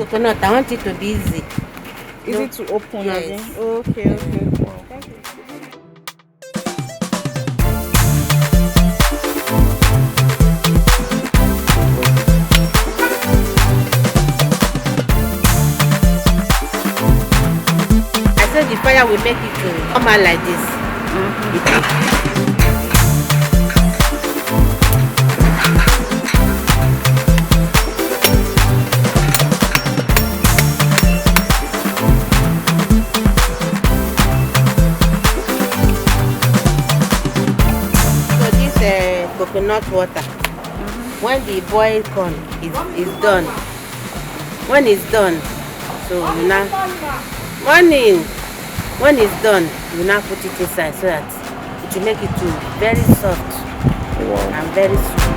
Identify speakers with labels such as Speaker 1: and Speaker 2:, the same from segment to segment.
Speaker 1: coconut, I want it to be easy.
Speaker 2: Easy to open.
Speaker 1: Yes.
Speaker 2: Okay. Thank you.
Speaker 1: I said the fire will make it to come out like this. So this coconut water, when the boiled corn is done, when it's done, so you now morning. When it's done, you now put it inside so that it will make it to very soft and very sweet.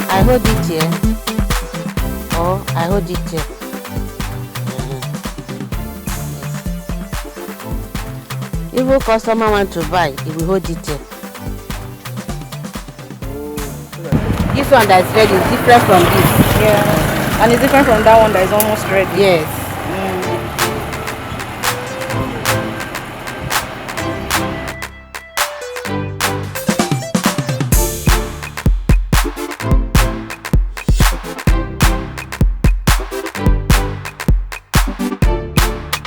Speaker 1: I hold it here, or I hold it here. Yes. If a customer want to buy, he will hold it here. This one that is ready is different from this.
Speaker 2: Yeah, and it's different from that one that is almost ready.
Speaker 1: Yes.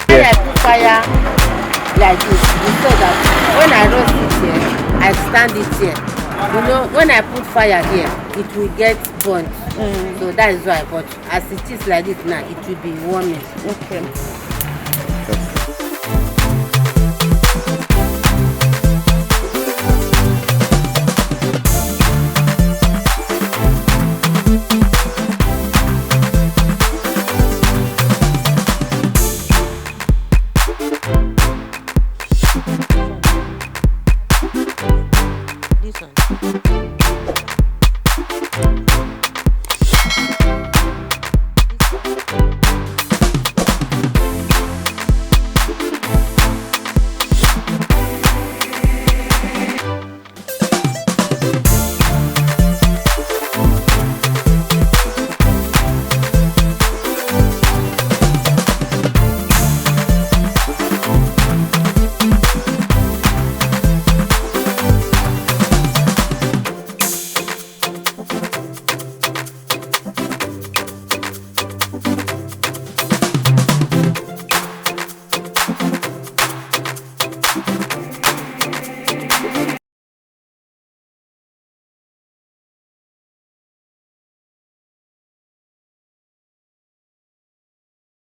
Speaker 1: When I put fire like this, it's so that when I roast it here, I stand it here. You know, when I put fire here, it will get burnt. So that is why. But as it is like this now, it will be warming.
Speaker 2: Okay.
Speaker 1: This one.